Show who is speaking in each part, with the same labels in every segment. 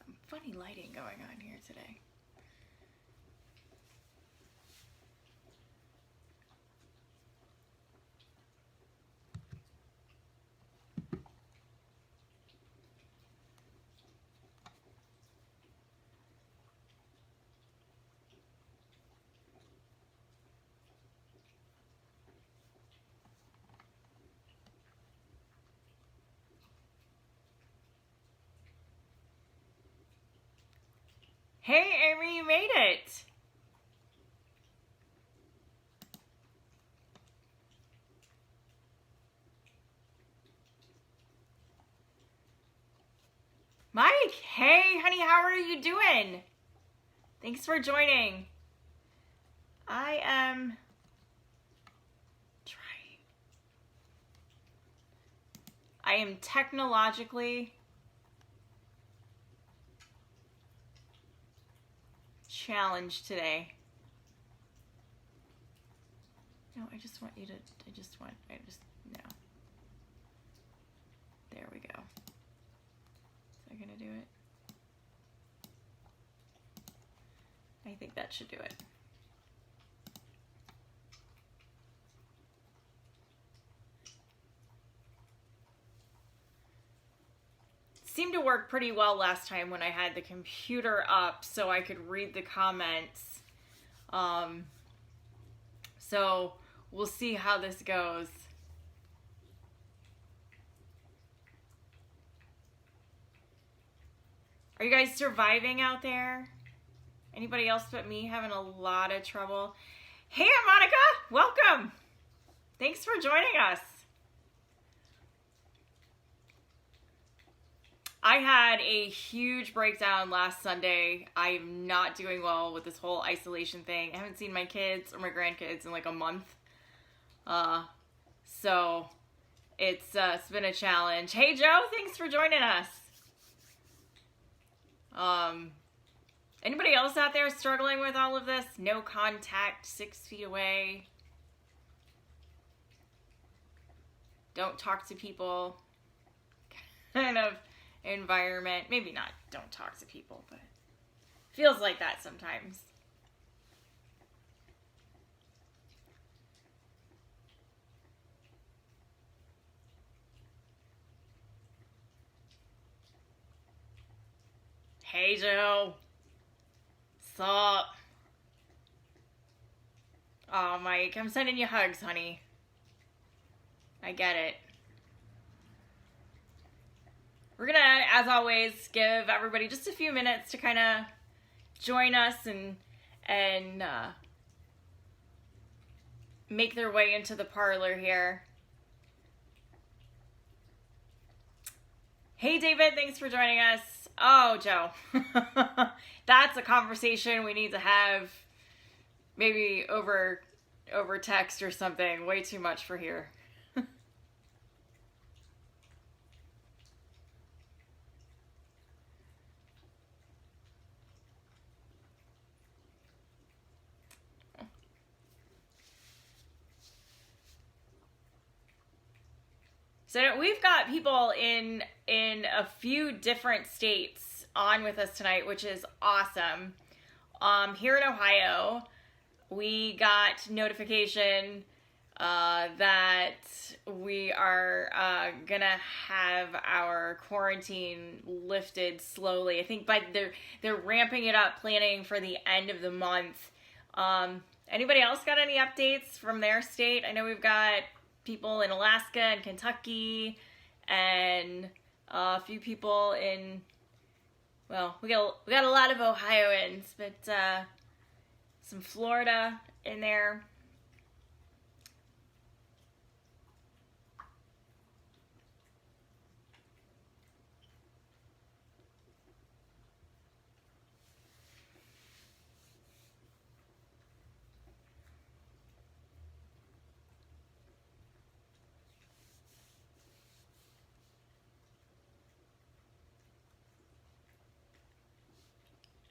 Speaker 1: Some funny lighting going on here today. Hey, Amy, you made it. Mike, hey, honey, how are you doing? Thanks for joining. I am trying. I am technologically challenged today. No, I just want, no. There we go. Is that gonna do it? I think that should do it. Seemed to work pretty well last time when I had the computer up so I could read the comments. So we'll see how this goes. Are you guys surviving out there? Anybody else but me having a lot of trouble? Hey, Monica, welcome. Thanks for joining us. I had a huge breakdown last Sunday. I'm not doing well with this whole isolation thing. I haven't seen my kids or my grandkids in like a month. So it's been a challenge. Hey, Joe, thanks for joining us. Anybody else out there struggling with all of this? No contact, 6 feet away. Don't talk to people. Kind of environment. Maybe not don't talk to people, but it feels like that sometimes. Hey, Joe. Sup? Oh, Mike, I'm sending you hugs, honey. I get it. We're gonna, as always, give everybody just a few minutes to kind of join us and make their way into the parlor here. Hey, David, thanks for joining us. Oh, Joe, that's a conversation we need to have maybe over text or something. Way too much for here. So we've got people in a few different states on with us tonight, which is awesome. Here in Ohio, we got notification that we are gonna have our quarantine lifted slowly. I think they're ramping it up, planning for the end of the month. Anybody else got any updates from their state? I know we've got people in Alaska and Kentucky, and a few people in, well, we got a lot of Ohioans, but some Florida in there.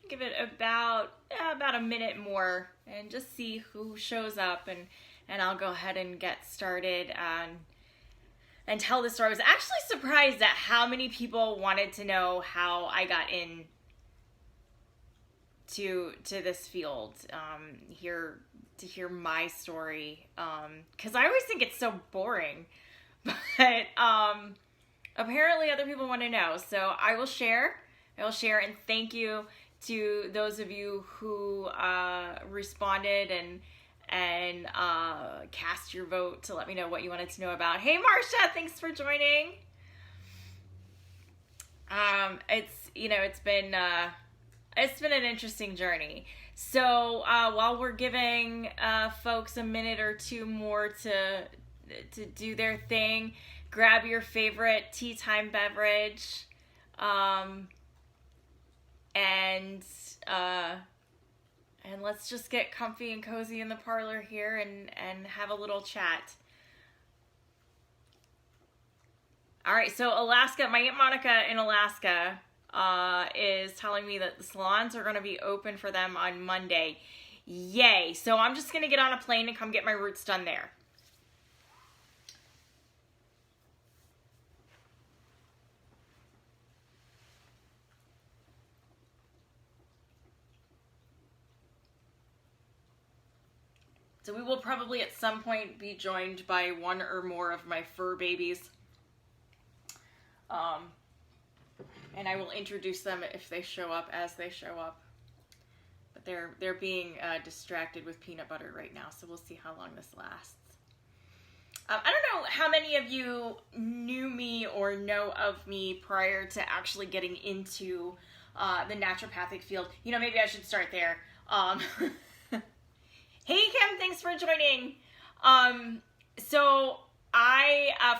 Speaker 1: Give it about a minute more and just see who shows up and and I'll go ahead and get started and tell the story. I was actually surprised at how many people wanted to know how I got in to this field, to hear my story, because I always think it's so boring, but apparently other people want to know. So I will share, and thank you to those of you who responded and cast your vote to let me know what you wanted to know about. Hey Marcia, thanks for joining. It's been an interesting journey. So while we're giving folks a minute or two more to do their thing, grab your favorite tea time beverage, and let's just get comfy and cozy in the parlor here and have a little chat. All right, so Alaska, my Aunt Monica in Alaska is telling me that the salons are going to be open for them on Monday. Yay. So I'm just going to get on a plane and come get my roots done there. So we will probably at some point be joined by one or more of my fur babies. And I will introduce them if they show up, as they show up. But they're being distracted with peanut butter right now, so we'll see how long this lasts. I don't know how many of you knew me or know of me prior to actually getting into the naturopathic field. You know, maybe I should start there. Hey Kim, thanks for joining. So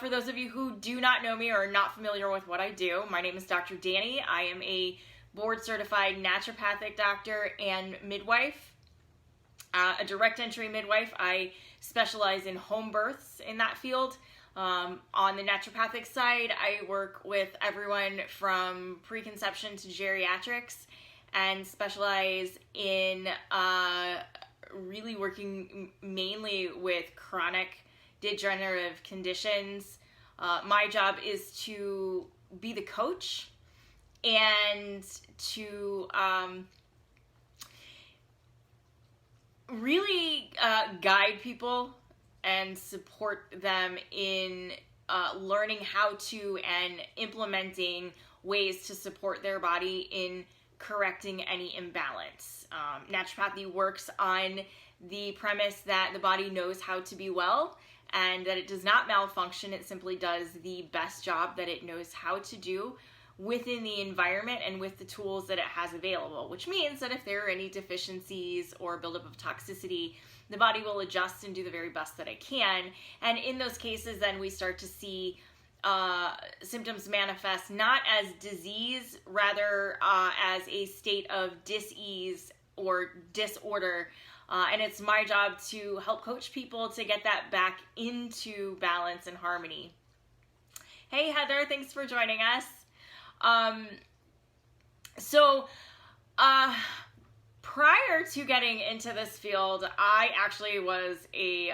Speaker 1: for those of you who do not know me or are not familiar with what I do, my name is Dr. Danni. I am a board-certified naturopathic doctor and midwife, a direct entry midwife. I specialize in home births in that field. On the naturopathic side, I work with everyone from preconception to geriatrics and specialize in really working mainly with chronic degenerative conditions. My job is to be the coach and to really guide people and support them in learning how to and implementing ways to support their body in correcting any imbalance. Naturopathy works on the premise that the body knows how to be well and that it does not malfunction. It simply does the best job that it knows how to do within the environment and with the tools that it has available, which means that if there are any deficiencies or buildup of toxicity, the body will adjust and do the very best that it can. And in those cases, then we start to see symptoms manifest not as disease, rather as a state of dis-ease or disorder. And it's my job to help coach people to get that back into balance and harmony. Hey Heather, thanks for joining us. Prior to getting into this field, I actually was a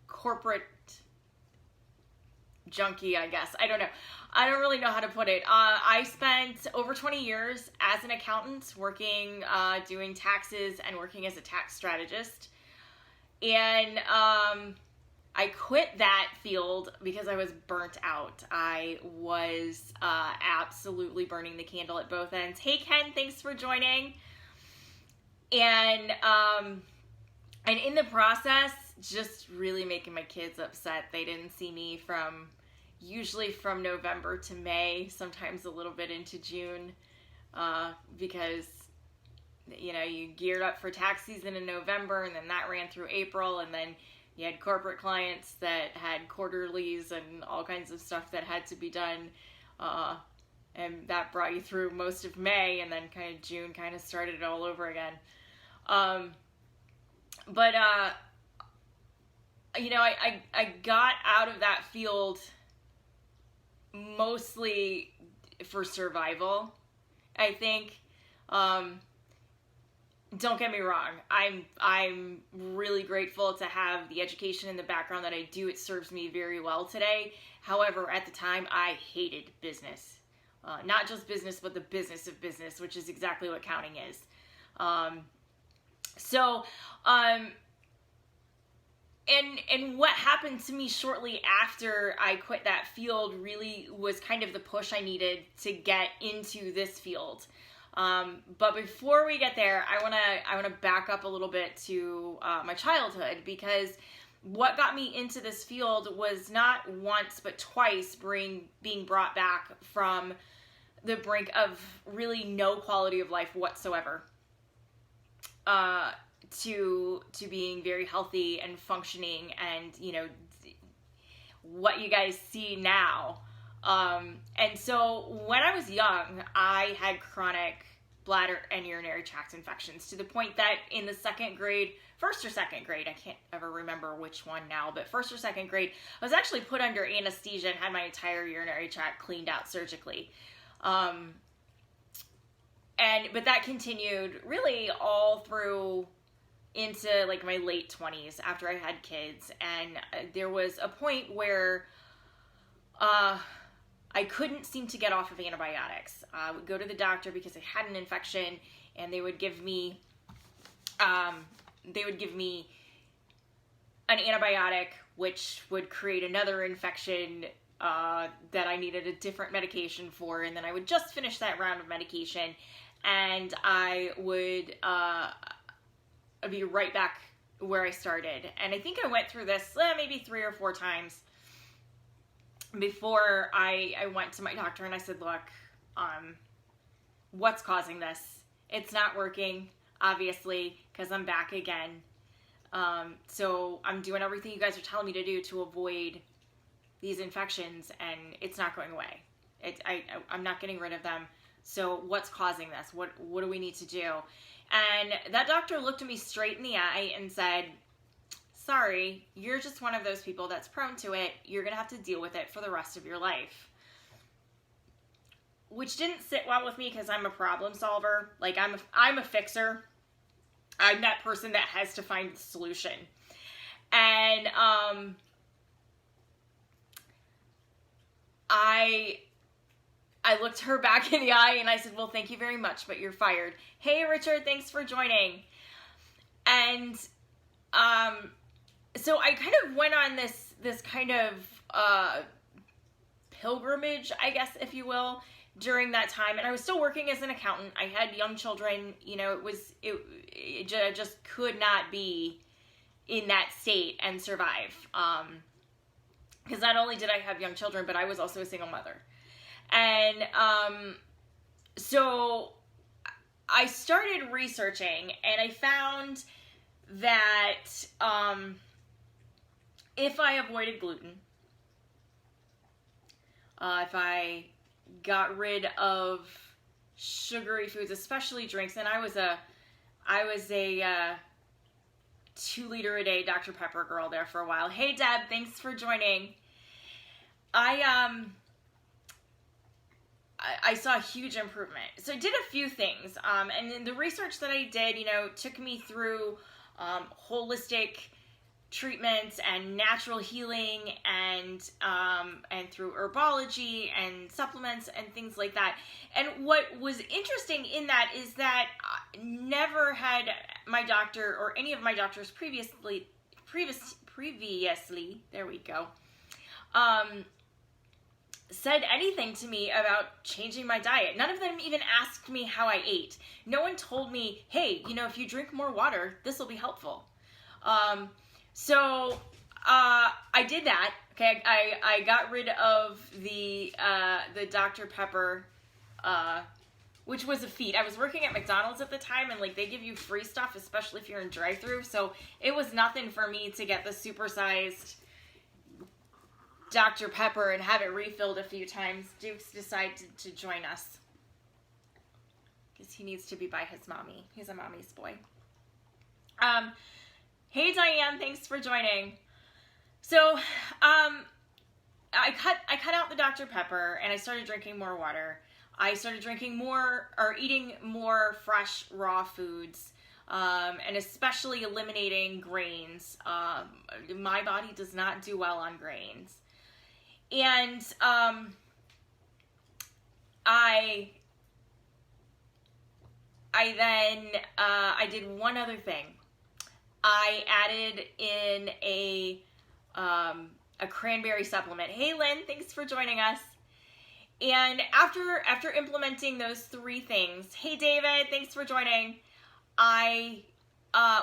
Speaker 1: corporate junkie, I guess. I don't know. I don't really know how to put it. I spent over 20 years as an accountant working, doing taxes and working as a tax strategist. And I quit that field because I was burnt out. I was absolutely burning the candle at both ends. Hey Ken, thanks for joining. And in the process, just really making my kids upset. They didn't see me usually from November to May, sometimes a little bit into June, because, you know, you geared up for tax season in November, and then that ran through April, and then you had corporate clients that had quarterlies and all kinds of stuff that had to be done, and that brought you through most of May, and then kind of June kind of started it all over again. You know, I got out of that field mostly for survival, I think. don't get me wrong. I'm really grateful to have the education and the background that I do. It serves me very well today. However, at the time, I hated business. Not just business, but the business of business, which is exactly what counting is. And what happened to me shortly after I quit that field really was kind of the push I needed to get into this field. But before we get there, I wanna back up a little bit to my childhood, because what got me into this field was not once but twice being brought back from the brink of really no quality of life whatsoever, to being very healthy and functioning, and what you guys see now. And so when I was young, I had chronic bladder and urinary tract infections, to the point that in the first or second grade, I can't ever remember which one now, but first or second grade, I was actually put under anesthesia and had my entire urinary tract cleaned out surgically. But that continued really all through into like my late 20s after I had kids. And there was a point where I couldn't seem to get off of antibiotics. I would go to the doctor because I had an infection, and they would give me an antibiotic, which would create another infection that I needed a different medication for, and then I would just finish that round of medication, and I would be right back where I started. And I think I went through this maybe 3 or 4 times before I went to my doctor and I said, look, what's causing this? It's not working, obviously, because I'm back again. So I'm doing everything you guys are telling me to do to avoid these infections, and it's not going away. I'm not getting rid of them. So what's causing this? What do we need to do? And that doctor looked at me straight in the eye and said, sorry, you're just one of those people that's prone to it. You're going to have to deal with it for the rest of your life. Which didn't sit well with me, because I'm a problem solver. Like, I'm a fixer. I'm that person that has to find the solution. And I looked her back in the eye and I said, well, thank you very much, but you're fired. Hey, Richard, thanks for joining. And so I kind of went on this kind of pilgrimage, I guess, if you will, during that time. And I was still working as an accountant. I had young children. It just could not be in that state and survive. Because not only did I have young children, but I was also a single mother. And so I started researching, and I found that if I avoided gluten, if I got rid of sugary foods, especially drinks, and I was a 2-liter a day Dr. Pepper girl there for a while. Hey, Deb, thanks for joining. I saw a huge improvement. So I did a few things. And then the research that I did, took me through holistic treatments and natural healing, and through herbology and supplements and things like that. And what was interesting in that is that never had my doctor or any of my doctors previously, there we go, said anything to me about changing my diet. None of them even asked me how I ate. No one told me, hey, if you drink more water, this will be helpful. So I did that. Okay, I got rid of the Dr. Pepper, which was a feat. I was working at McDonald's at the time, and they give you free stuff, especially if you're in drive-thru. So it was nothing for me to get the supersized Dr. Pepper and have it refilled a few times. Duke's decided to join us because he needs to be by his mommy. He's a mommy's boy. Hey, Diane, thanks for joining. So, I cut out the Dr. Pepper, and I started drinking more water. I started drinking more, or eating more fresh, raw foods. and especially eliminating grains. My body does not do well on grains. And I then I did one other thing. I added in a cranberry supplement. Hey Lynn, thanks for joining us. And after implementing those 3 things, hey David, thanks for joining. I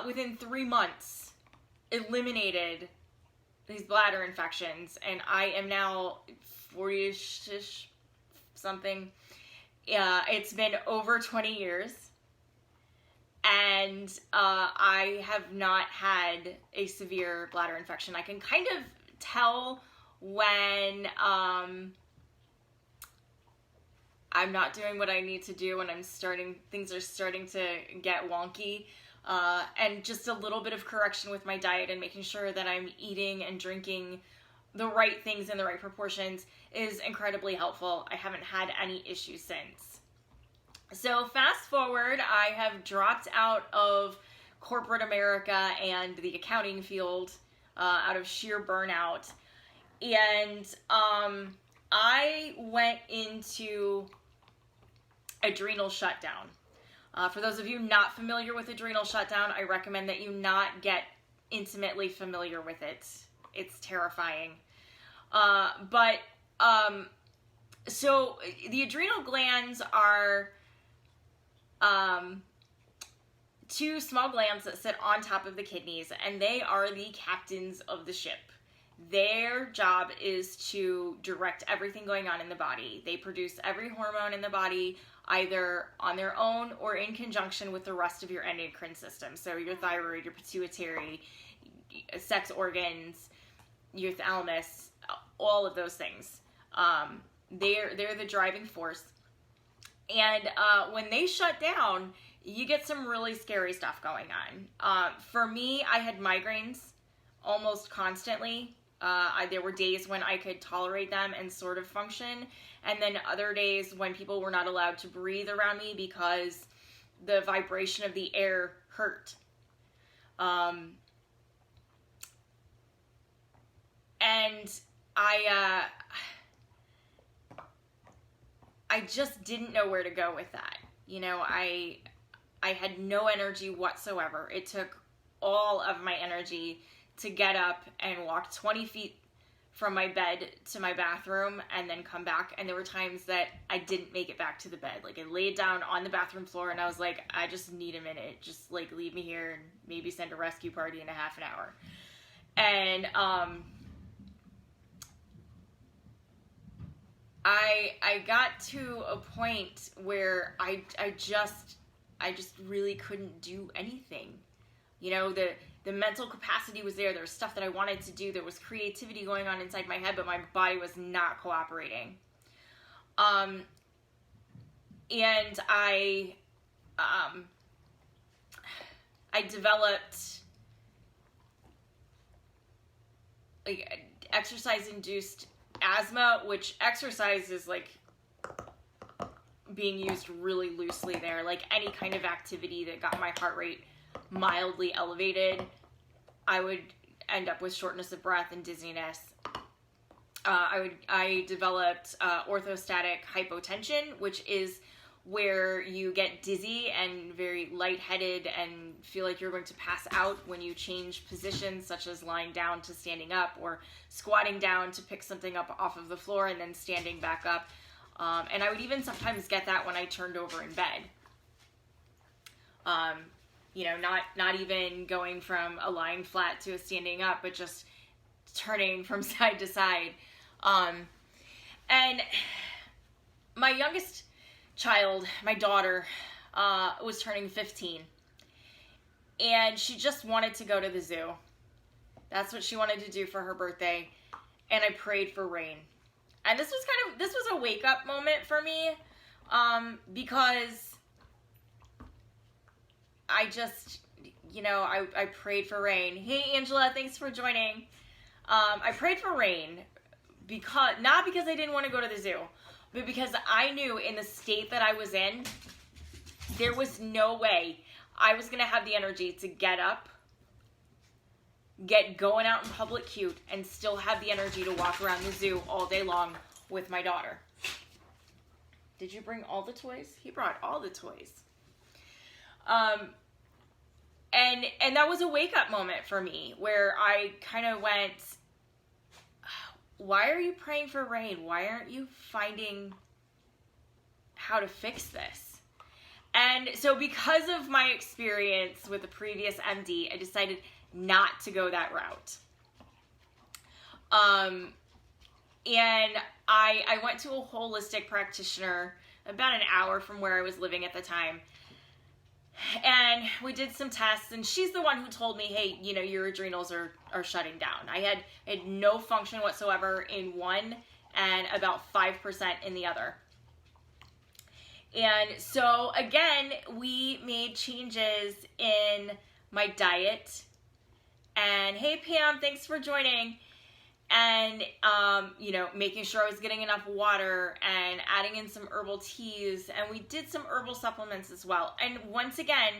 Speaker 1: within 3 months eliminated these bladder infections, and I am now 40-ish something. It's been over 20 years. And I have not had a severe bladder infection. I can kind of tell when I'm not doing what I need to do, when things are starting to get wonky. And just a little bit of correction with my diet and making sure that I'm eating and drinking the right things in the right proportions is incredibly helpful. I haven't had any issues since. So fast forward, I have dropped out of corporate America and the accounting field out of sheer burnout. And I went into adrenal shutdown. For those of you not familiar with adrenal shutdown, I recommend that you not get intimately familiar with it. It's terrifying. So the adrenal glands are 2 small glands that sit on top of the kidneys, and they are the captains of the ship. Their job is to direct everything going on in the body. They produce every hormone in the body, either on their own or in conjunction with the rest of your endocrine system. So your thyroid, your pituitary, sex organs, your thalamus, all of those things. They're the driving force. And when they shut down, you get some really scary stuff going on. For me, I had migraines almost constantly. There were days when I could tolerate them and sort of function, and then other days when people were not allowed to breathe around me because the vibration of the air hurt. And I just didn't know where to go with that. You know, I had no energy whatsoever. It took all of my energy to get up and walk 20 feet from my bed to my bathroom and then come back. And there were times that I didn't make it back to the bed. Like, I laid down on the bathroom floor and I was like, I just need a minute. Just like leave me here and maybe send a rescue party in a half an hour. And I got to a point where I just really couldn't do anything. You know, the mental capacity was there. There was stuff that I wanted to do. There was creativity going on inside my head, but my body was not cooperating. And I developed like exercise-induced asthma, which exercise is like being used really loosely there. Like any kind of activity that got my heart rate mildly elevated, I would end up with shortness of breath and dizziness. I developed orthostatic hypotension, which is where you get dizzy and very lightheaded and feel like you're going to pass out when you change positions, such as lying down to standing up or squatting down to pick something up off of the floor and then standing back up. And I would even sometimes get that when I turned over in bed. You know, not even going from a lying flat to a standing up, but just turning from side to side. And my youngest child, my daughter, was turning 15. And she just wanted to go to the zoo. That's what she wanted to do for her birthday. And I prayed for rain. And this was a wake-up moment for me, because I just, you know, I prayed for rain. Hey, Angela, thanks for joining. I prayed for rain not because I didn't want to go to the zoo, but because I knew in the state that I was in, there was no way I was going to have the energy to get up, get going out in public cute, and still have the energy to walk around the zoo all day long with my daughter. Did you bring all the toys? He brought all the toys. And that was a wake-up moment for me, where I kind of went, why are you praying for rain? Why aren't you finding how to fix this? And so because of my experience with the previous MD, I decided not to go that route. And I went to a holistic practitioner about an hour from where I was living at the time. And we did some tests, and she's the one who told me, hey, you know, your adrenals are shutting down. I had no function whatsoever in one and about 5% in the other. And so, again, we made changes in my diet. And, hey, Pam, thanks for joining. And, you know, making sure I was getting enough water and adding in some herbal teas. And we did some herbal supplements as well. And once again,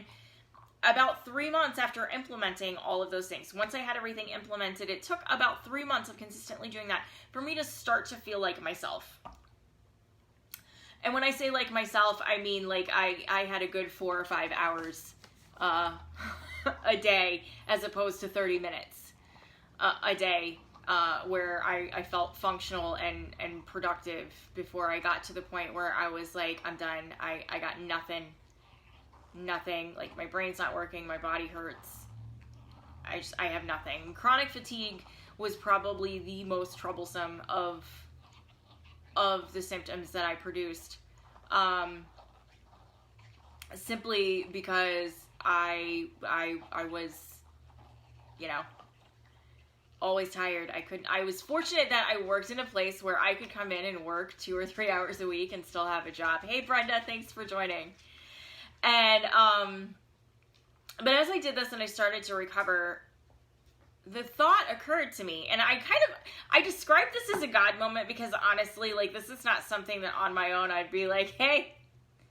Speaker 1: about 3 months after implementing all of those things, once I had everything implemented, it took about 3 months of consistently doing that for me to start to feel like myself. And when I say like myself, I mean like I had a good 4 or 5 hours a day as opposed to 30 minutes a day. Where I felt functional and productive before I got to the point where I was like, I'm done. I got nothing. Like, my brain's not working. My body hurts. I have nothing. Chronic fatigue was probably the most troublesome of the symptoms that I produced. Simply because I was, you know, always tired. I was fortunate that I worked in a place where I could come in and work 2 or 3 hours a week and still have a job. Hey, Brenda, thanks for joining. And, but as I did this and I started to recover, the thought occurred to me, and I described this as a God moment because honestly, like, this is not something that on my own I'd be like, hey,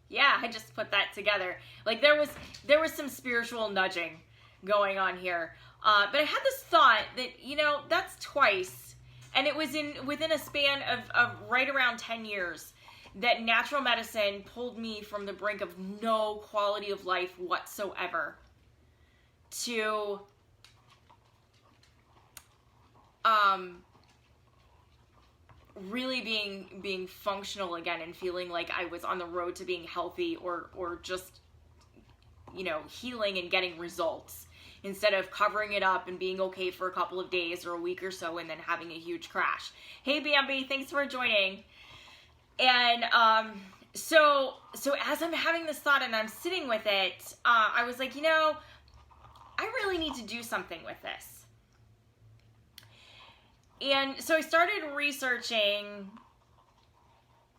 Speaker 1: yeah, I just put that together. Like, there was some spiritual nudging going on here. But I had this thought that, you know, that's twice, and it was within a span of right around 10 years, that natural medicine pulled me from the brink of no quality of life whatsoever to really being functional again and feeling like I was on the road to being healthy or just, you know, healing and getting results, instead of covering it up and being okay for a couple of days or a week or so and then having a huge crash. Hey, Bambi, thanks for joining. And so as I'm having this thought and I'm sitting with it, I was like, you know, I really need to do something with this. And so I started researching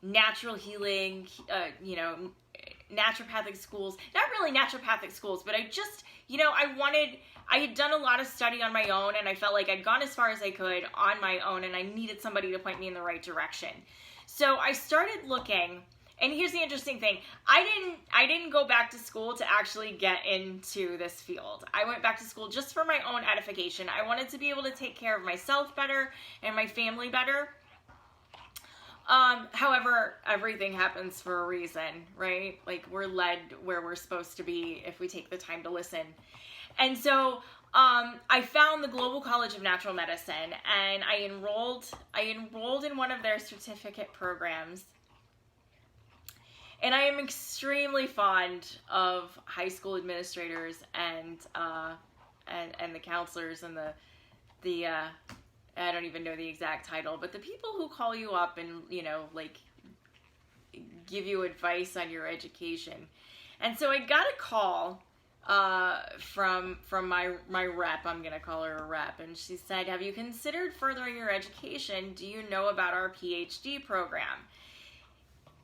Speaker 1: natural healing, you know, naturopathic schools, not really naturopathic schools, but I just, you know, I had done a lot of study on my own, and I felt like I'd gone as far as I could on my own, and I needed somebody to point me in the right direction. So I started looking, and here's the interesting thing. I didn't go back to school to actually get into this field. I went back to school just for my own edification. I wanted to be able to take care of myself better and my family better. However, everything happens for a reason, right? Like, we're led where we're supposed to be if we take the time to listen. And so, I found the Global College of Natural Medicine, and I enrolled in one of their certificate programs. And I am extremely fond of high school administrators and the counselors and the I don't even know the exact title, but the people who call you up and, you know, like, give you advice on your education. And so I got a call from my rep. I'm going to call her a rep. And she said, have you considered furthering your education? Do you know about our PhD program?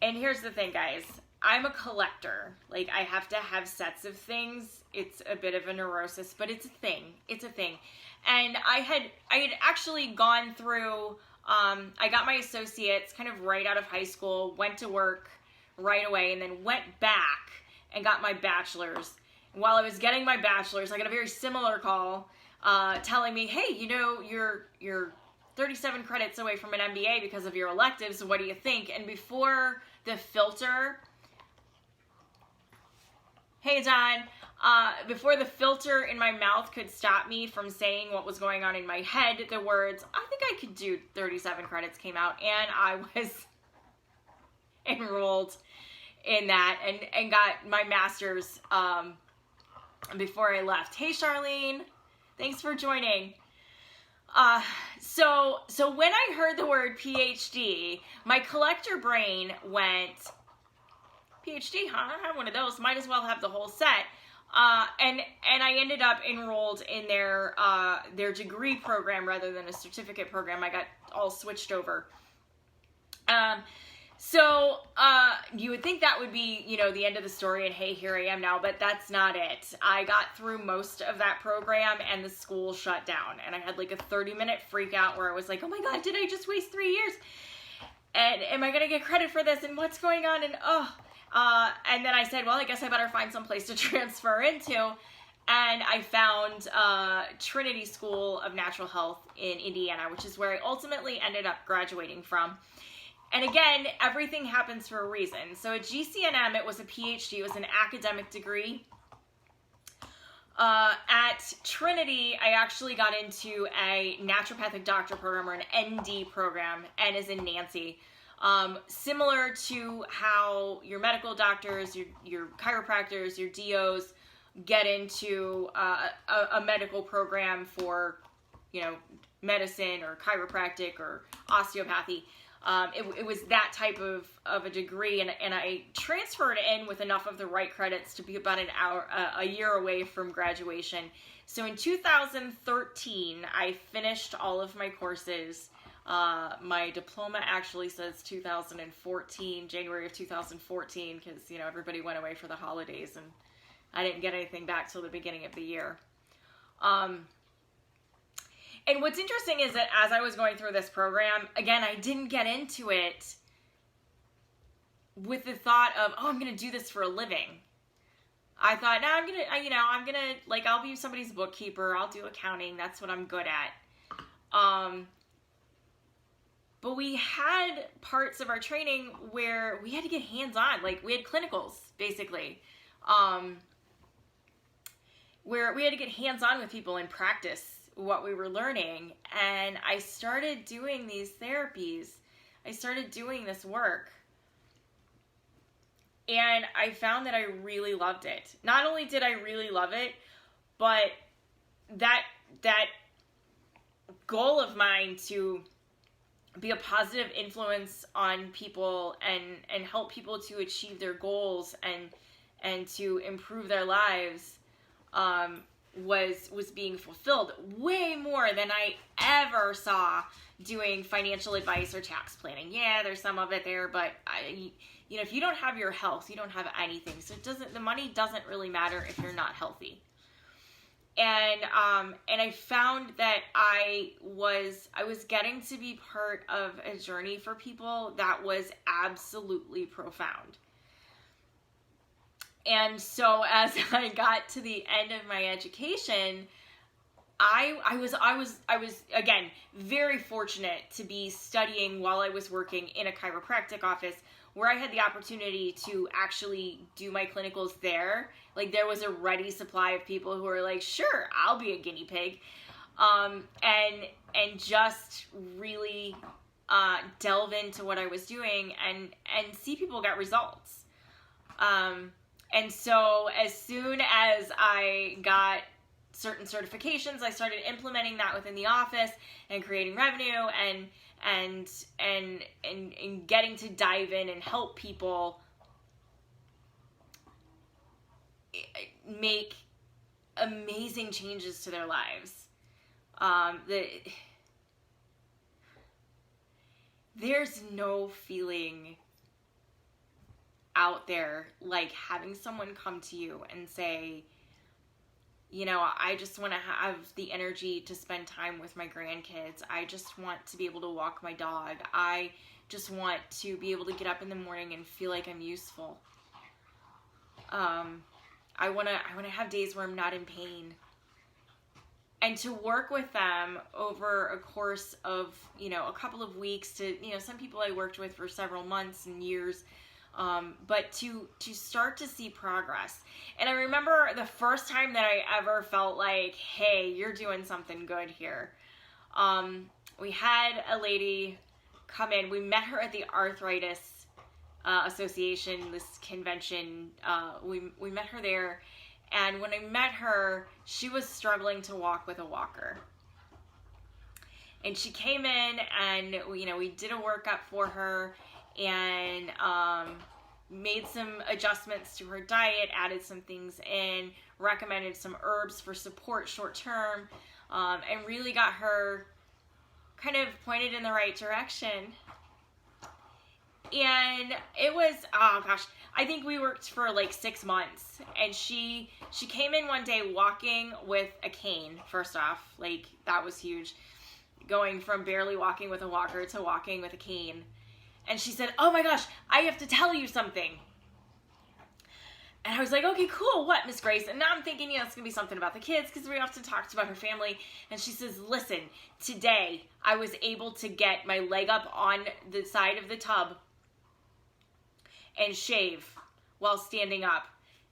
Speaker 1: And here's the thing, guys. I'm a collector. Like, I have to have sets of things. It's a bit of a neurosis, but it's a thing. It's a thing. And I had actually gone through, I got my associates kind of right out of high school, went to work right away, and then went back and got my bachelor's, while I was getting my bachelor's, I got a very similar call telling me, hey, you know, you're 37 credits away from an MBA because of your electives. What do you think? And before the filter, hey, Don, before the filter in my mouth could stop me from saying what was going on in my head, the words, I think I could do 37 credits came out, and I was enrolled in that and got my master's before I left. Hey, Charlene, thanks for joining. So when I heard the word PhD, my collector brain went, PhD, huh? I have one of those. Might as well have the whole set. And I ended up enrolled in their degree program rather than a certificate program. I got all switched over. So you would think that would be, you know, the end of the story and hey, here I am now, but that's not it. I got through most of that program and the school shut down, and I had like a 30-minute freak out where I was like, oh my God, did I just waste 3 years? And am I going to get credit for this? And what's going on? And and then I said, well, I guess I better find some place to transfer into. And I found Trinity School of Natural Health in Indiana, which is where I ultimately ended up graduating from. And again, everything happens for a reason. So at GCNM, it was a PhD, it was an academic degree. At Trinity, I actually got into a naturopathic doctor program, or an ND program, N as in Nancy. Similar to how your medical doctors, your chiropractors, your DOs get into a medical program for, you know, medicine or chiropractic or osteopathy. It was that type of a degree, and I transferred in with enough of the right credits to be about a year away from graduation. So in 2013, I finished all of my courses. My diploma actually says 2014, January of 2014, because, you know, everybody went away for the holidays, and I didn't get anything back till the beginning of the year. And what's interesting is that as I was going through this program, again, I didn't get into it with the thought of, oh, I'm going to do this for a living. I thought, no, I'm going to, like, I'll be somebody's bookkeeper. I'll do accounting. That's what I'm good at. But we had parts of our training where we had to get hands-on. Like, we had clinicals, basically, where we had to get hands-on with people and practice what we were learning. And I started doing these therapies. I started doing this work. And I found that I really loved it. Not only did I really love it, but that goal of mine to be a positive influence on people and help people to achieve their goals and to improve their lives was being fulfilled way more than I ever saw doing financial advice or tax planning. Yeah, there's some of it there, but you know, if you don't have your health, you don't have anything. So the money doesn't really matter if you're not healthy. And I found that I was getting to be part of a journey for people that was absolutely profound. And so as I got to the end of my education, I was again very fortunate to be studying while I was working in a chiropractic office, where I had the opportunity to actually do my clinicals there. Like, there was a ready supply of people who were like, sure, I'll be a guinea pig, and just really delve into what I was doing and see people get results. And so as soon as I got certain certifications, I started implementing that within the office and creating revenue and getting to dive in and help people make amazing changes to their lives. There's no feeling out there like having someone come to you and say, you know, I just want to have the energy to spend time with my grandkids. I just want to be able to walk my dog. I just want to be able to get up in the morning and feel like I'm useful. I want to have days where I'm not in pain. And to work with them over a course of, a couple of weeks to, some people I worked with for several months and years, but to start to see progress. And I remember the first time that I ever felt like, hey, you're doing something good here. We had a lady come in. We met her at the Arthritis Association, this convention. We met her there. And when I met her, she was struggling to walk with a walker. And she came in and, we did a workup for her and made some adjustments to her diet, added some things in, recommended some herbs for support short term, and really got her kind of pointed in the right direction. And it was, oh gosh, I think we worked for like 6 months. And she came in one day walking with a cane, first off. Like, that was huge. Going from barely walking with a walker to walking with a cane. And she said, oh my gosh, I have to tell you something. And I was like, okay, cool. What, Miss Grace? And now I'm thinking, it's going to be something about the kids because we often talked about her family. And she says, listen, today I was able to get my leg up on the side of the tub and shave while standing up.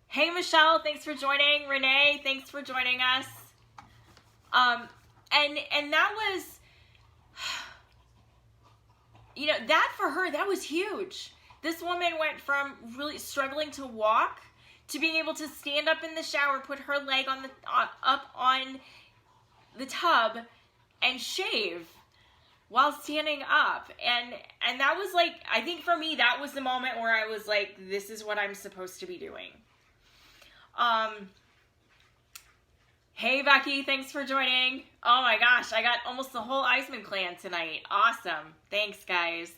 Speaker 1: Hey, Michelle, thanks for joining. Renee, thanks for joining us. And that was, that for her, that was huge. This woman went from really struggling to walk to being able to stand up in the shower, put her leg up on the tub and shave while standing up. And that was like, I think for me, that was the moment where I was like, this is what I'm supposed to be doing. Hey, Becky, thanks for joining. Oh my gosh, I got almost the whole Eisman clan tonight. Awesome. Thanks, guys.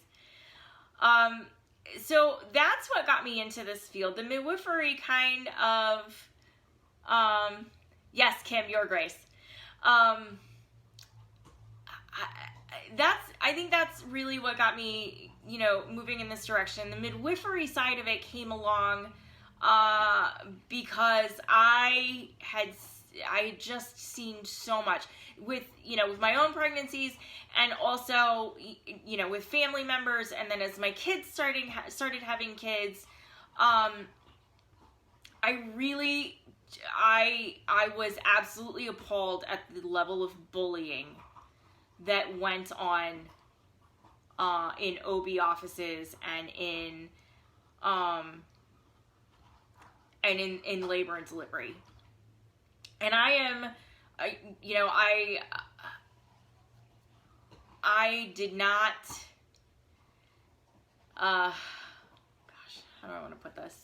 Speaker 1: So that's what got me into this field, the midwifery kind of, yes, Kim, your Grace. I think that's really what got me, moving in this direction. The midwifery side of it came along because I had just seen so much with my own pregnancies and also, with family members. And then as my kids started having kids, I was absolutely appalled at the level of bullying that went on in OB offices and in labor and delivery. And I did not, gosh, how do I want to put this?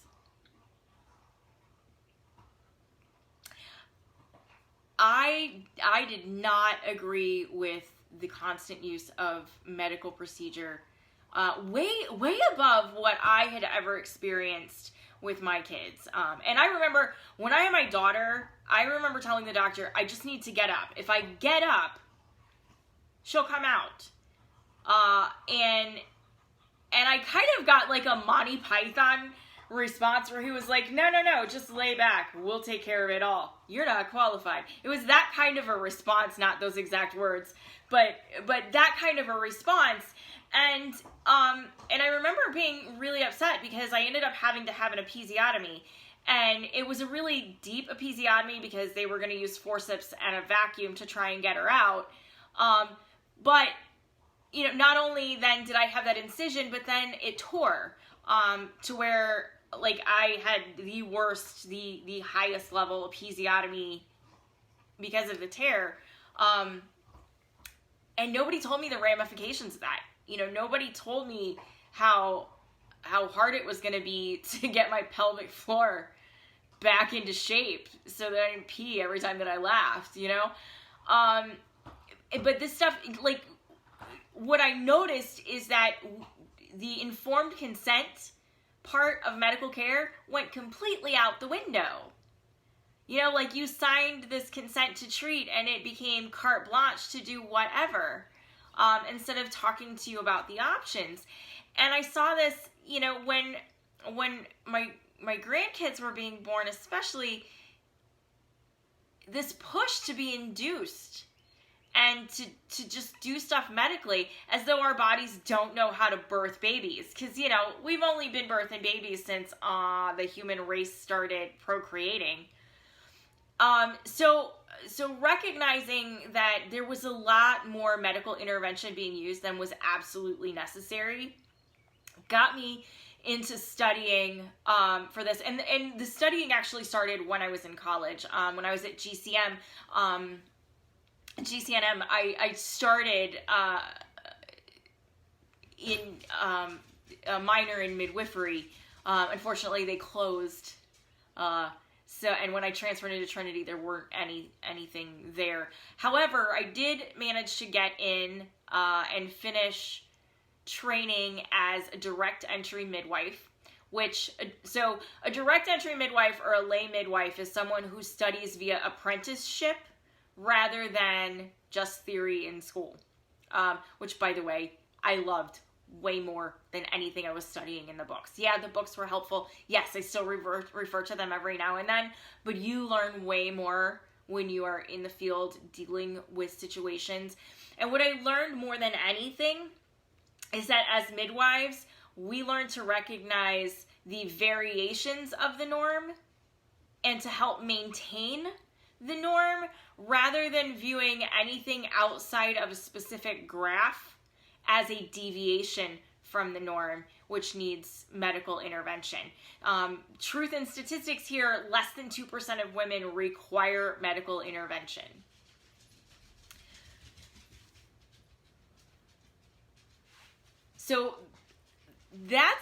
Speaker 1: I did not agree with the constant use of medical procedure, way above what I had ever experienced with my kids. And I remember when I had my daughter, I remember telling the doctor, I just need to get up. If I get up, she'll come out. And I kind of got like a Monty Python response where he was like, no, just lay back. We'll take care of it all. You're not qualified. It was that kind of a response, not those exact words, but that kind of a response. And I remember being really upset because I ended up having to have an episiotomy, and it was a really deep episiotomy because they were going to use forceps and a vacuum to try and get her out. But not only then did I have that incision, but then it tore, to where like I had the worst, the highest level episiotomy because of the tear. And nobody told me the ramifications of that. Nobody told me how hard it was going to be to get my pelvic floor back into shape so that I didn't pee every time that I laughed, But this stuff, like, what I noticed is that the informed consent part of medical care went completely out the window. Like, you signed this consent to treat and it became carte blanche to do whatever, instead of talking to you about the options. And I saw this, when when my grandkids were being born, especially, this push to be induced and to just do stuff medically as though our bodies don't know how to birth babies. Because, you know, we've only been birthing babies since the human race started procreating. So recognizing that there was a lot more medical intervention being used than was absolutely necessary got me into studying for this. And the studying actually started when I was in college. When I was at GCNM, I started in a minor in midwifery. Unfortunately, they closed. And when I transferred into Trinity, there weren't anything there. However, I did manage to get in and finish training as a direct entry midwife, so a direct entry midwife or a lay midwife is someone who studies via apprenticeship rather than just theory in school, which, by the way, I loved way more than anything I was studying in the books. Yeah, the books were helpful. Yes, I still refer to them every now and then, but you learn way more when you are in the field dealing with situations. And what I learned more than anything is that as midwives, we learn to recognize the variations of the norm and to help maintain the norm rather than viewing anything outside of a specific graph as a deviation from the norm, which needs medical intervention. Truth and statistics here, less than 2% of women require medical intervention. So that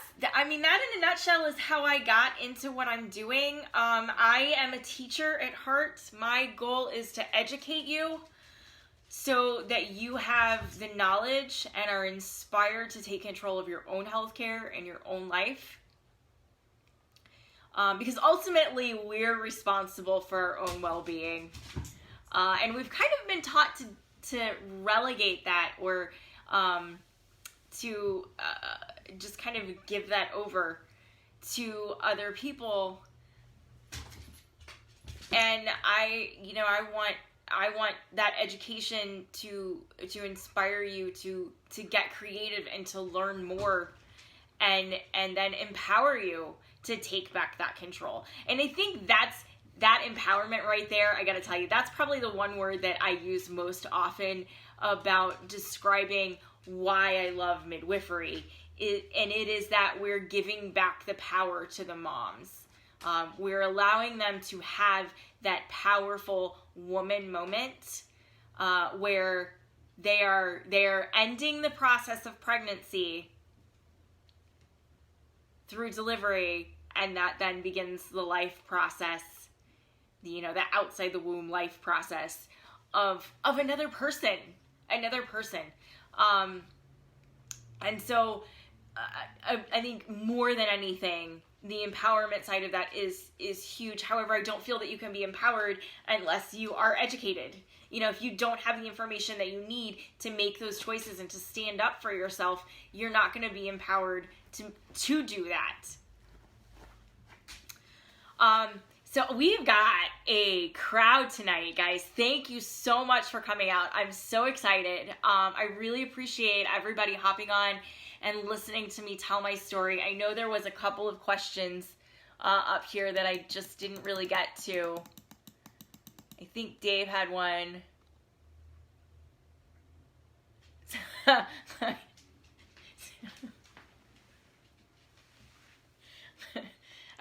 Speaker 1: in a nutshell is how I got into what I'm doing. I am a teacher at heart. My goal is to educate you so that you have the knowledge and are inspired to take control of your own healthcare and your own life. Because ultimately, we're responsible for our own well-being. And we've kind of been taught to relegate that or to just kind of give that over to other people. And I want that education to inspire you to get creative and to learn more and then empower you to take back that control. And I think that empowerment right there, I gotta tell you, that's probably the one word that I use most often about describing why I love midwifery. And it is that we're giving back the power to the moms. We're allowing them to have that powerful woman moment where they are ending the process of pregnancy through delivery, and that then begins the life process, the outside the womb life process of another person. And so I think more than anything, the empowerment side of that is huge. However, I don't feel that you can be empowered unless you are educated. If you don't have the information that you need to make those choices and to stand up for yourself, you're not going to be empowered to do that. So we've got a crowd tonight, guys. Thank you so much for coming out. I'm so excited. I really appreciate everybody hopping on and listening to me tell my story. I know there was a couple of questions up here that I just didn't really get to. I think Dave had one.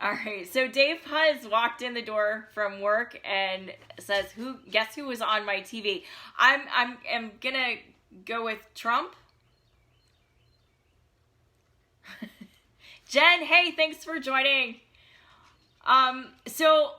Speaker 1: All right, so Dave Puz walked in the door from work and says, guess who was on my TV? I'm gonna go with Trump. Jen, hey, thanks for joining. So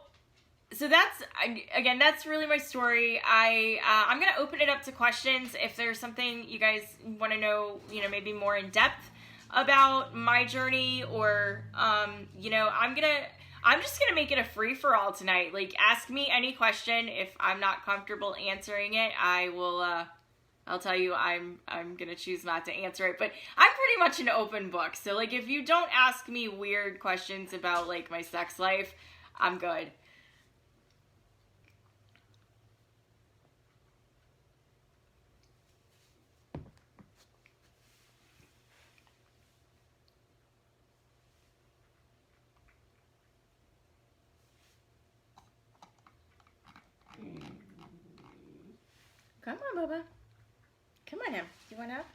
Speaker 1: that's really my story. I'm gonna open it up to questions if there's something you guys want to know, maybe more in depth about my journey, or I'm just gonna make it a free-for-all tonight. Like, ask me any question. If I'm not comfortable answering it, I will I'll tell you, I'm gonna choose not to answer it, but I'm pretty much an open book. So like, if you don't ask me weird questions about like my sex life, I'm good. Come on, Bubba. Come on, him. You want up?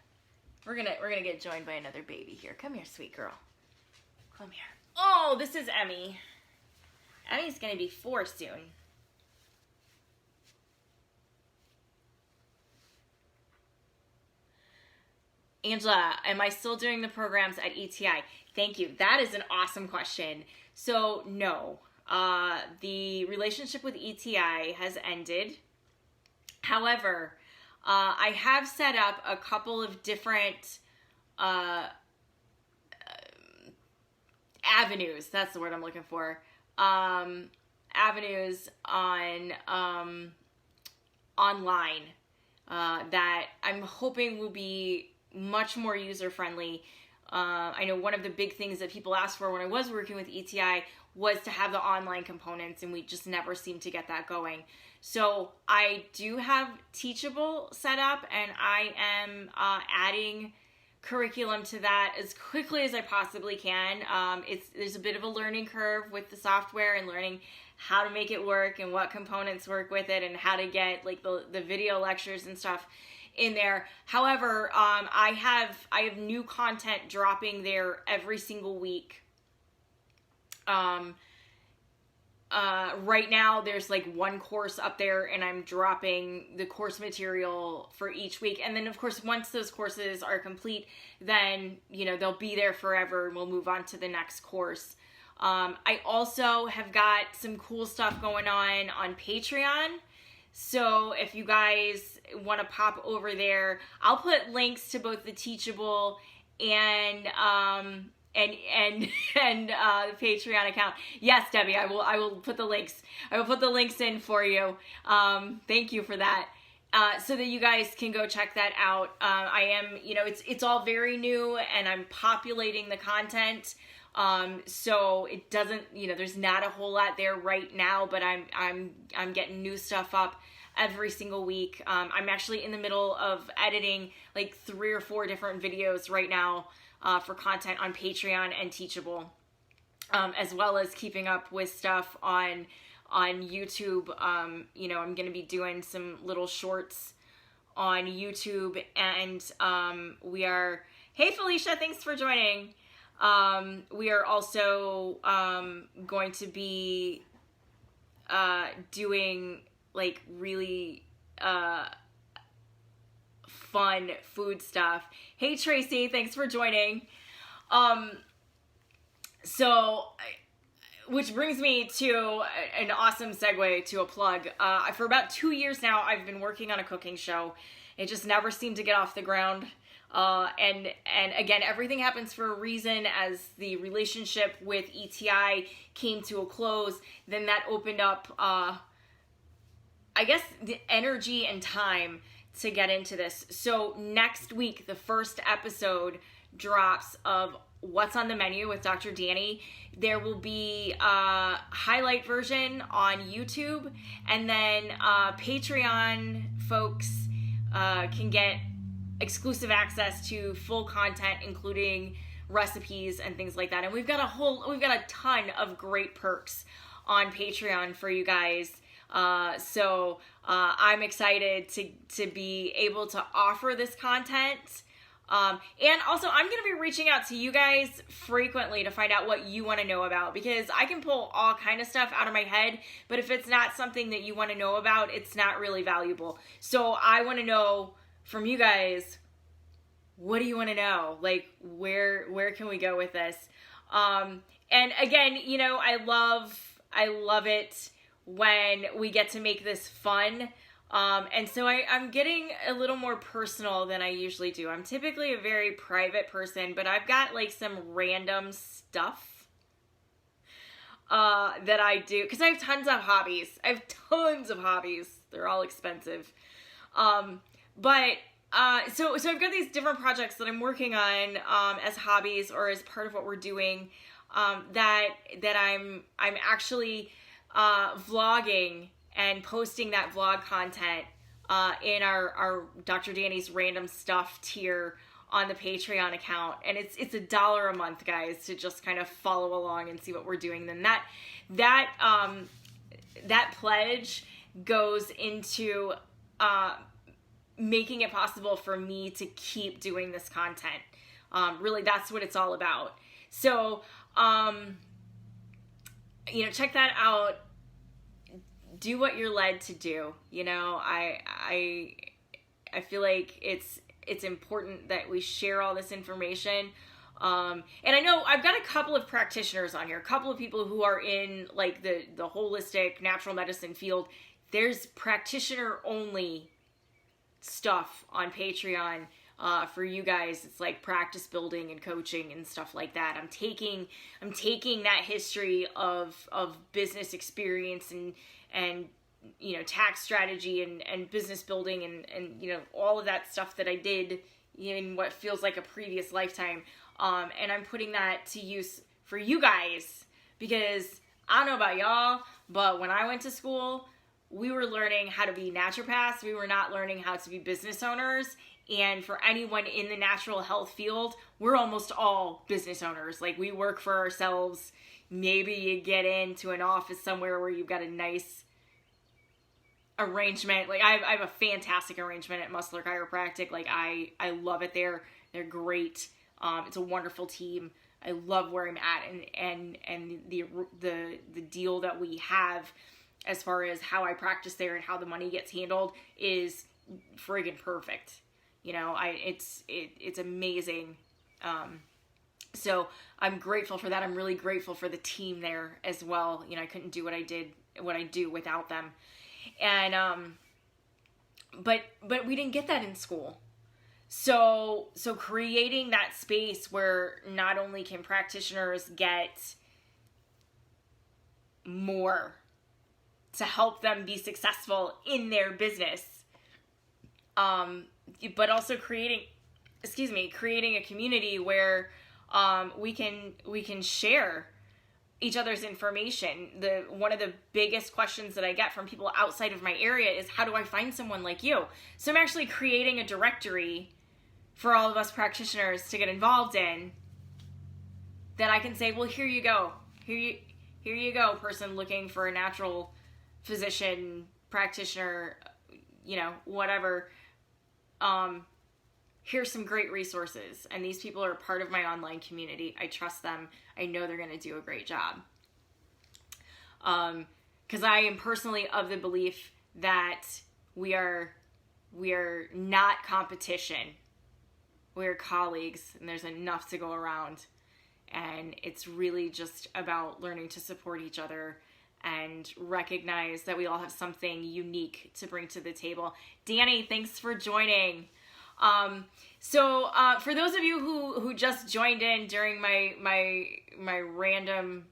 Speaker 1: We're gonna get joined by another baby here. Come here, sweet girl. Come here. Oh, this is Emmy. Emmy's gonna be 4 soon. Angela, am I still doing the programs at ETI? Thank you. That is an awesome question. So no, the relationship with ETI has ended. However, I have set up a couple of different avenues. That's the word I'm looking for. Avenues on online that I'm hoping will be much more user-friendly. I know one of the big things that people asked for when I was working with ETI was to have the online components, and we just never seemed to get that going. So I do have Teachable set up, and I am adding curriculum to that as quickly as I possibly can. There's a bit of a learning curve with the software and learning how to make it work and what components work with it and how to get like the video lectures and stuff in there. However, I have new content dropping there every single week. Right now there's like 1 course up there, and I'm dropping the course material for each week. And then of course, once those courses are complete, then, you know, they'll be there forever and we'll move on to the next course. I also have got some cool stuff going on Patreon. So if you guys want to pop over there, I'll put links to both the Teachable and the Patreon account. Yes, Debbie, I will put the links. I will put the links in for you. Thank you for that. So that you guys can go check that out. I am, you know, it's all very new, and I'm populating the content. So it doesn't, you know, there's not a whole lot there right now, but I'm getting new stuff up every single week. I'm actually in the middle of editing like 3 or 4 different videos right now, for content on Patreon and Teachable, as well as keeping up with stuff on YouTube. You know, I'm going to be doing some little shorts on YouTube, and hey Felicia, thanks for joining. We are also going to be doing like really fun food stuff. Hey Tracy, thanks for joining. Which brings me to an awesome segue to a plug. For about 2 years now, I've been working on a cooking show. It just never seemed to get off the ground. And again, everything happens for a reason. As the relationship with ETI came to a close, then that opened up, I guess, the energy and time to get into this. So next week, the first episode drops of What's on the Menu with Dr.Danni. There will be a highlight version on YouTube, and then Patreon folks can get exclusive access to full content, including recipes and things like that. And we've got a ton of great perks on Patreon for you guys. So I'm excited to be able to offer this content. And also I'm going to be reaching out to you guys frequently to find out what you want to know about, because I can pull all kind of stuff out of my head, but if it's not something that you want to know about, it's not really valuable. So I want to know from you guys, what do you want to know? Like, where can we go with this? And again, you know, I love it when we get to make this fun. And so I'm getting a little more personal than I usually do. I'm typically a very private person, but I've got like some random stuff that I do, because I have tons of hobbies. They're all expensive. But so I've got these different projects that I'm working on as hobbies or as part of what we're doing, that I'm actually vlogging and posting that vlog content in our Dr. Danni's Random Stuff tier on the Patreon account, and it's $1 a month, guys, to just kind of follow along and see what we're doing. Then that pledge goes into making it possible for me to keep doing this content. Really, that's what it's all about. So, check that out. Do what you're led to do. I feel like it's important that we share all this information. And I know I've got a couple of practitioners on here, a couple of people who are in like the holistic natural medicine field. There's practitioner only stuff on Patreon for you guys. It's like practice building and coaching and stuff like that. I'm taking that history of business experience and tax strategy and business building and all of that stuff that I did in what feels like a previous lifetime. And I'm putting that to use for you guys, because I don't know about y'all, but when I went to school, we were learning how to be naturopaths. We were not learning how to be business owners. And for anyone in the natural health field, we're almost all business owners. Like, we work for ourselves. Maybe you get into an office somewhere where you've got a nice arrangement. Like, I have a fantastic arrangement at Muscular Chiropractic. Like, I love it there. They're great. It's a wonderful team. I love where I'm at, and the deal that we have as far as how I practice there and how the money gets handled is friggin' perfect. It's amazing. So I'm grateful for that. I'm really grateful for the team there as well. I couldn't do what I do without them. And, but we didn't get that in school. So creating that space where not only can practitioners get more to help them be successful in their business, but also creating a community where we can share each other's information. One of the biggest questions that I get from people outside of my area is, how do I find someone like you? So I'm actually creating a directory for all of us practitioners to get involved in, that I can say, well, here you go. Here you go, person looking for a natural physician, practitioner, whatever. Here's some great resources. And these people are part of my online community. I trust them. I know they're going to do a great job. Because I am personally of the belief that we are not competition. We're colleagues, and there's enough to go around. And it's really just about learning to support each other and recognize that we all have something unique to bring to the table. Danni, thanks for joining. So for those of you who just joined in during my random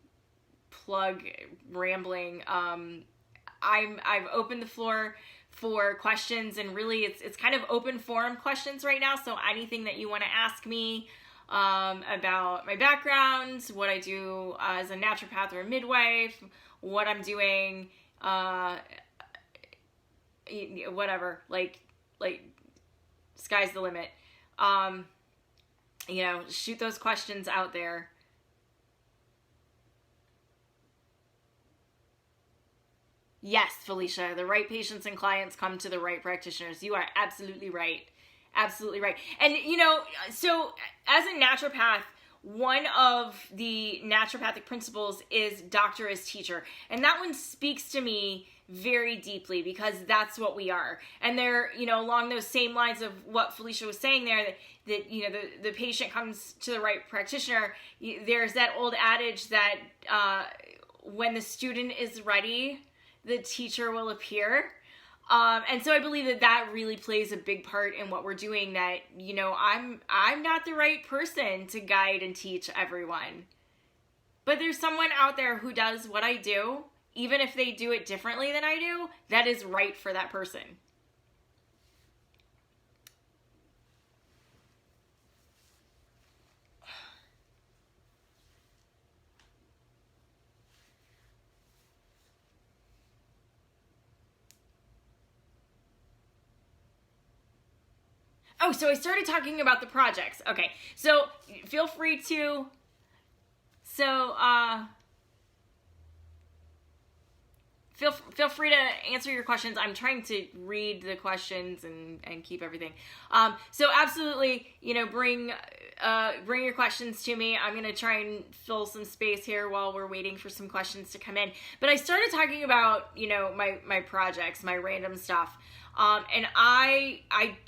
Speaker 1: plug rambling, I've opened the floor for questions, and really it's kind of open forum questions right now. So anything that you want to ask me about my background, what I do as a naturopath or a midwife, what I'm doing, whatever, like sky's the limit. Shoot those questions out there. Yes, Felicia, the right patients and clients come to the right practitioners. You are absolutely right. Absolutely right. And, so as a naturopath, one of the naturopathic principles is doctor as teacher. And that one speaks to me very deeply, because that's what we are. And they're, along those same lines of what Felicia was saying there, that the patient comes to the right practitioner. There's that old adage that when the student is ready, the teacher will appear. And so I believe that really plays a big part in what we're doing, that, I'm not the right person to guide and teach everyone. But there's someone out there who does what I do, even if they do it differently than I do, that is right for that person. Oh, so I started talking about the projects. Okay, so feel free to, feel free to answer your questions. I'm trying to read the questions and keep everything. So absolutely, bring your questions to me. I'm gonna try and fill some space here while we're waiting for some questions to come in. But I started talking about my projects, my random stuff. And I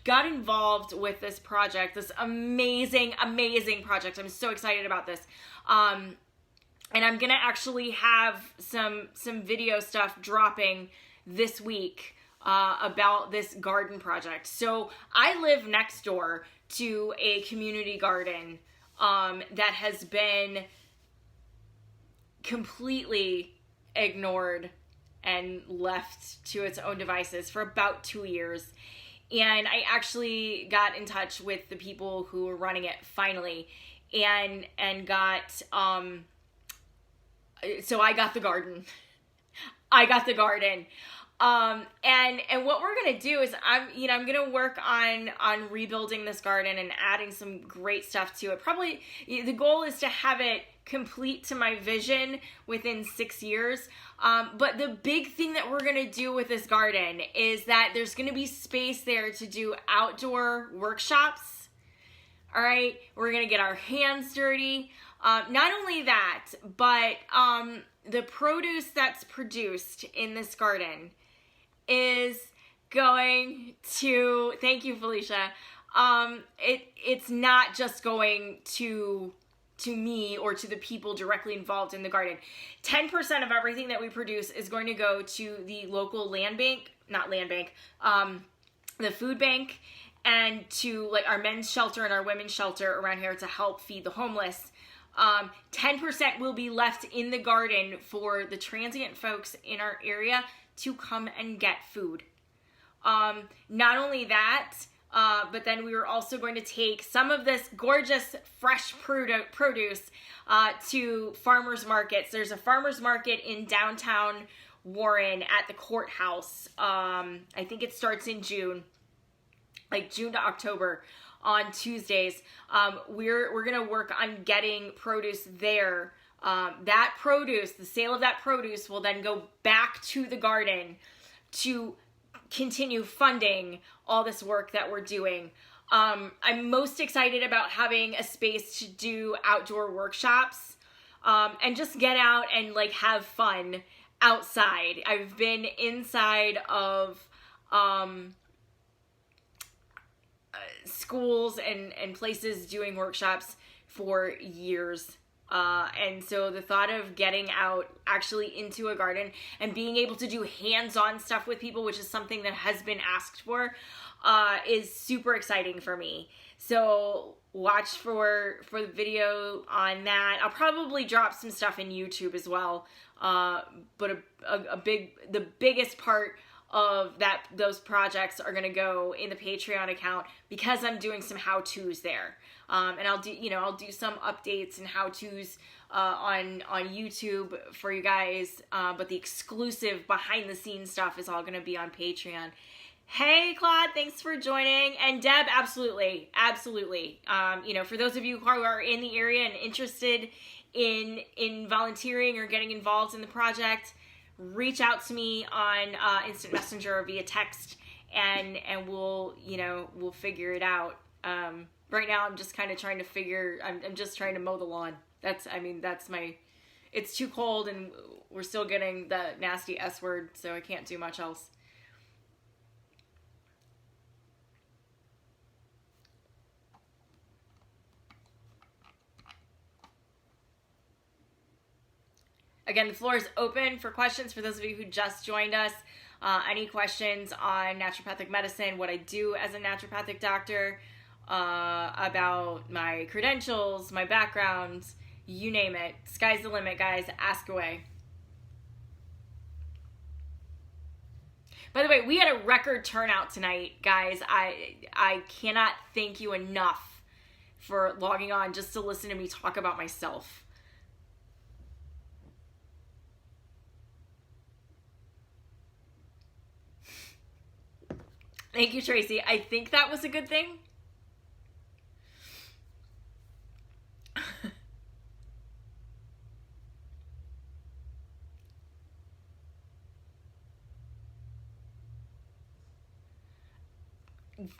Speaker 1: got involved with this project, this amazing project. I'm so excited about this. And I'm gonna actually have some video stuff dropping this week about this garden project. So I live next door to a community garden that has been completely ignored and left to its own devices for about 2 years. And I actually got in touch with the people who were running it finally and got, so I got the garden. And what we're gonna do is I'm gonna work on rebuilding this garden and adding some great stuff to it. Probably the goal is to have it complete to my vision within 6 years. But the big thing that we're gonna do with this garden is that there's gonna be space there to do outdoor workshops. All right, we're gonna get our hands dirty. Not only that, but the produce that's produced in this garden is going to, thank you, Felicia. It's not just going to me or to the people directly involved in the garden. 10% of everything that we produce is going to go to the local the food bank, and to like our men's shelter and our women's shelter around here to help feed the homeless. 10% will be left in the garden for the transient folks in our area to come and get food. Not only that, but then we were also going to take some of this gorgeous fresh produce to farmers markets. There's a farmers market in downtown Warren at the courthouse. I think it starts in June, like June to October. On Tuesdays, we're gonna work on getting produce there. That produce, the sale of that produce, will then go back to the garden to continue funding all this work that we're doing. I'm most excited about having a space to do outdoor workshops and just get out and like have fun outside. I've been inside of schools and places doing workshops for years. And so the thought of getting out actually into a garden and being able to do hands-on stuff with people, which is something that has been asked for, is super exciting for me. So watch for the video on that. I'll probably drop some stuff in YouTube as well. But the biggest part of those projects are going to go in the Patreon account because I'm doing some how-tos there. And I'll do some updates and how-tos on YouTube for you guys. But the exclusive behind-the-scenes stuff is all going to be on Patreon. Hey, Claude, thanks for joining. And Deb, absolutely. For those of you who are in the area and interested in volunteering or getting involved in the project, reach out to me on Instant Messenger or via text, and we'll figure it out. Right now, I'm just kind of trying to I'm just trying to mow the lawn. It's too cold and we're still getting the nasty S word, so I can't do much else. Again, the floor is open for questions for those of you who just joined us. Any questions on naturopathic medicine, what I do as a naturopathic doctor, about my credentials, my background, you name it. Sky's the limit, guys. Ask away. By the way, we had a record turnout tonight, guys. I cannot thank you enough for logging on just to listen to me talk about myself. Thank you, Tracy. I think that was a good thing.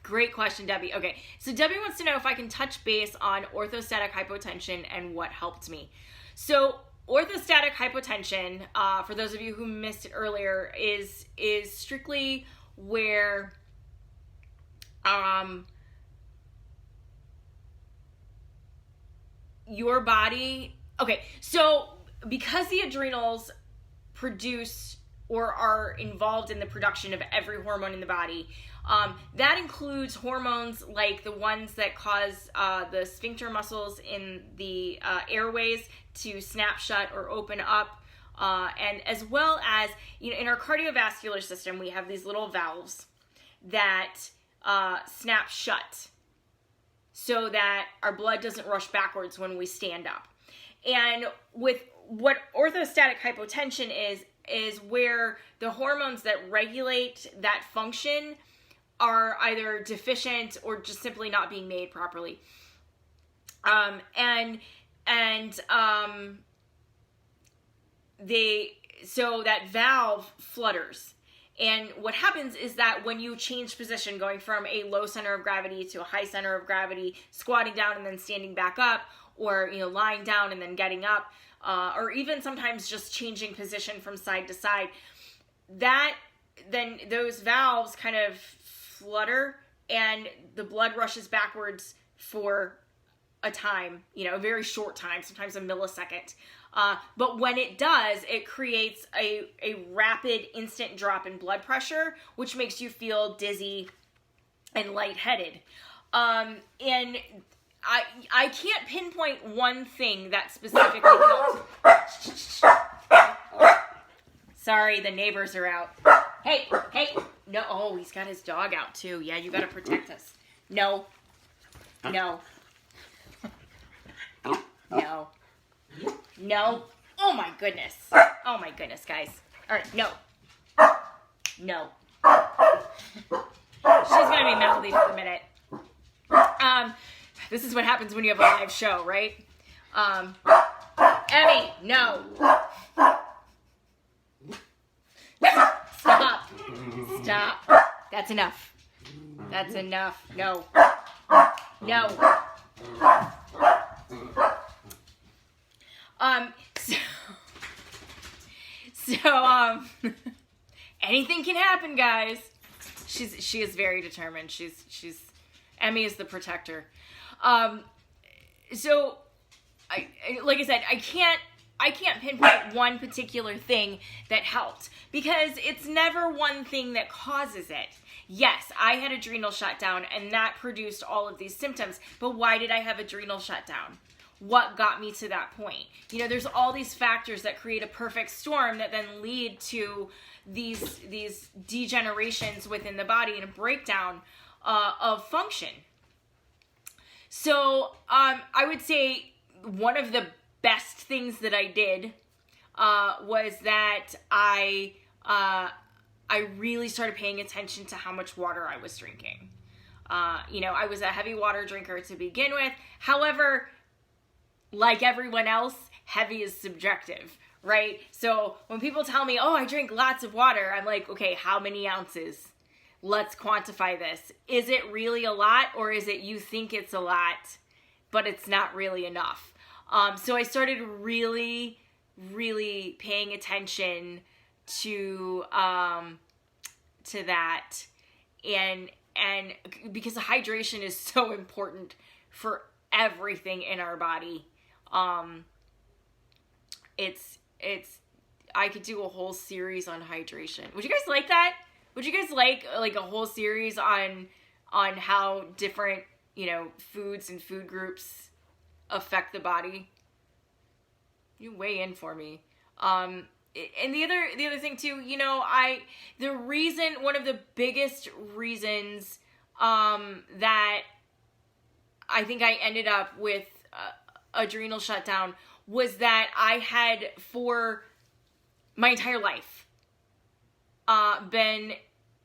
Speaker 1: Great question, Debbie. Okay, so Debbie wants to know if I can touch base on orthostatic hypotension and what helped me. So orthostatic hypotension, for those of you who missed it earlier, is strictly where your body, okay, so because the adrenals produce or are involved in the production of every hormone in the body, that includes hormones like the ones that cause the sphincter muscles in the airways to snap shut or open up, and as well as, in our cardiovascular system, we have these little valves that snap shut so that our blood doesn't rush backwards when we stand up. And with what orthostatic hypotension is where the hormones that regulate that function are either deficient or just simply not being made properly. So that valve flutters. And what happens is that when you change position, going from a low center of gravity to a high center of gravity, squatting down and then standing back up, or lying down and then getting up, or even sometimes just changing position from side to side, then those valves kind of flutter and the blood rushes backwards for a time, a very short time, sometimes a millisecond. But when it does, it creates a rapid instant drop in blood pressure, which makes you feel dizzy and lightheaded. And I can't pinpoint one thing that specifically helped. Sorry, the neighbors are out. Hey, no, oh, he's got his dog out too. Yeah, you gotta protect us. No. Oh my goodness, guys. All right, no. She's gonna be mouthy for a minute. This is what happens when you have a live show, right? Emmy, no. Stop. That's enough. No. So anything can happen, guys. She is very determined. She's Emmy is the protector. So like I said, I can't pinpoint one particular thing that helped, because it's never one thing that causes it. Yes, I had adrenal shutdown and that produced all of these symptoms, but why did I have adrenal shutdown? What got me to that point? There's all these factors that create a perfect storm that then lead to these degenerations within the body and a breakdown of function. So I would say one of the best things that I did was that I really started paying attention to how much water I was drinking. I was a heavy water drinker to begin with. However, like everyone else, heavy is subjective, right? So when people tell me, oh, I drink lots of water, I'm like, okay, how many ounces? Let's quantify this. Is it really a lot, or is it you think it's a lot, but it's not really enough? So I started really, really paying attention to that, and because hydration is so important for everything in our body. I could do a whole series on hydration. Would you guys like that? Would you guys like a whole series on how different, foods and food groups affect the body? You weigh in for me. And the other thing too, one of the biggest reasons that I think I ended up with adrenal shutdown was that I had, for my entire life, been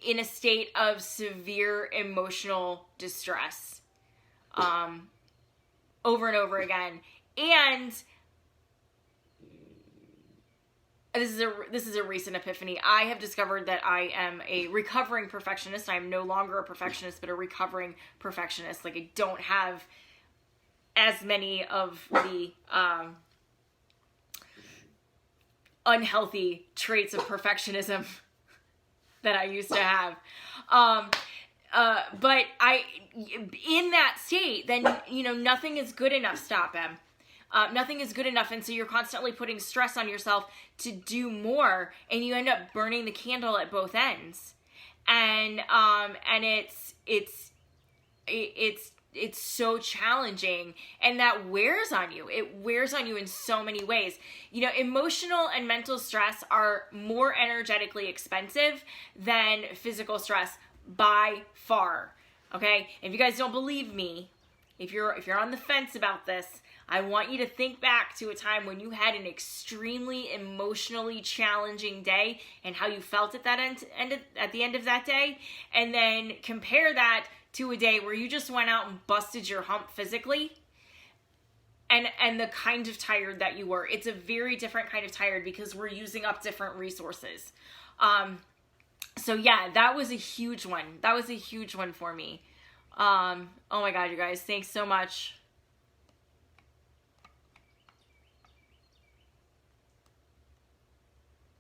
Speaker 1: in a state of severe emotional distress over and over again. And this is a recent epiphany. I have discovered that I am a recovering perfectionist. I'm no longer a perfectionist, but a recovering perfectionist. Like, I don't have as many of the unhealthy traits of perfectionism that I used to have. But in that state, then, nothing is good enough. Stop, Em. Nothing is good enough, and so you're constantly putting stress on yourself to do more, and you end up burning the candle at both ends. And it's so challenging, and that wears on you. It wears on you in so many ways. Emotional and mental stress are more energetically expensive than physical stress by far. Okay? If you guys don't believe me, if you're on the fence about this, I want you to think back to a time when you had an extremely emotionally challenging day and how you felt at that at the end of that day, and then compare that to a day where you just went out and busted your hump physically, and the kind of tired that you were. It's a very different kind of tired because we're using up different resources. So yeah, that was a huge one. That was a huge one for me. Oh my God, you guys, thanks so much.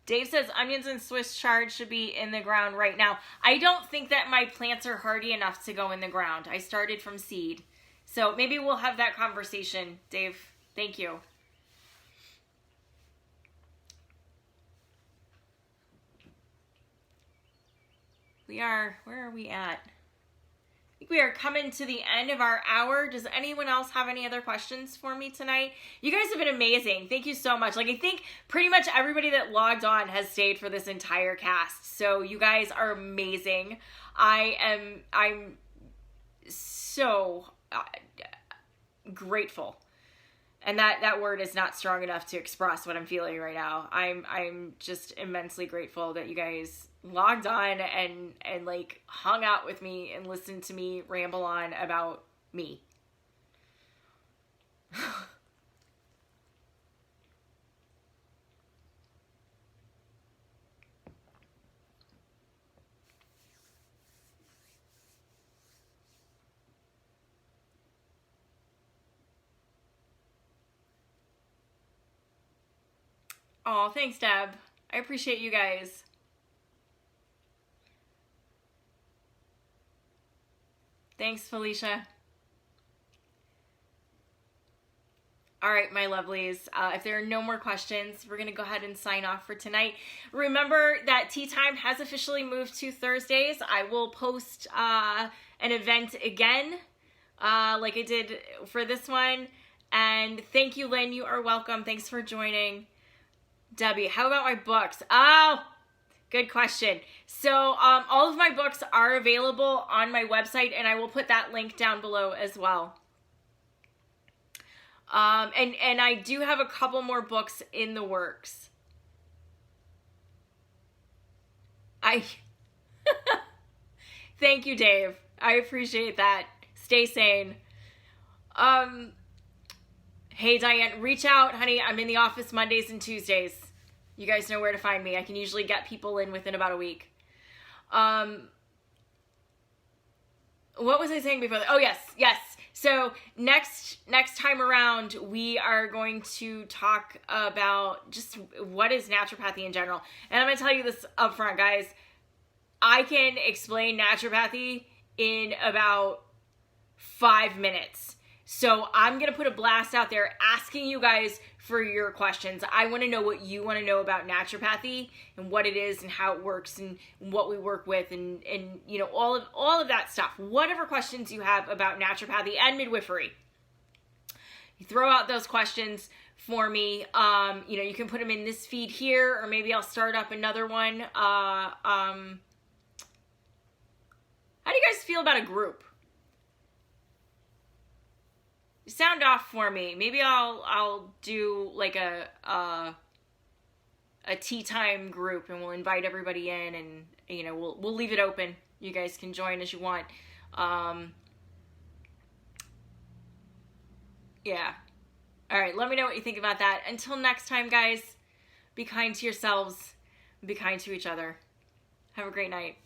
Speaker 1: Dave says onions and Swiss chard should be in the ground right now. I don't think that my plants are hardy enough to go in the ground. I started from seed. So maybe we'll have that conversation, Dave. Thank you. Where are we at? I think we are coming to the end of our hour. Does anyone else have any other questions for me tonight? You guys have been amazing. Thank you so much. Like, I think pretty much everybody that logged on has stayed for this entire cast. So you guys are amazing. I'm so grateful. And that word is not strong enough to express what I'm feeling right now. I'm just immensely grateful that you guys logged on and like hung out with me and listened to me ramble on about me. Oh, thanks, Deb. I appreciate you guys. Thanks, Felicia. All right, my lovelies. If there are no more questions, we're going to go ahead and sign off for tonight. Remember that Tea Time has officially moved to Thursdays. I will post an event again, like I did for this one. And thank you, Lynn. You are welcome. Thanks for joining. Debbie, how about my books? Oh, good question. So all of my books are available on my website, and I will put that link down below as well. And I do have a couple more books in the works. Thank you, Dave. I appreciate that. Stay sane. Hey, Diane, reach out, honey. I'm in the office Mondays and Tuesdays. You guys know where to find me. I can usually get people in within about a week. What was I saying before that? Oh, yes. So next time around, we are going to talk about just what is naturopathy in general. And I'm going to tell you this up front, guys. I can explain naturopathy in about 5 minutes. So I'm going to put a blast out there asking you guys for your questions. I want to know what you want to know about naturopathy and what it is and how it works and what we work with and you know, all of that stuff. Whatever questions you have about naturopathy and midwifery, you throw out those questions for me. You know, you can put them in this feed here, or maybe I'll start up another one. How do you guys feel about a group? Sound off for me. Maybe I'll do like a tea time group, and we'll invite everybody in, and you know, we'll leave it open. You guys can join as you want. Yeah. All right, let me know what you think about that. Until next time, guys, Be kind to yourselves. Be kind to each other. Have a great night.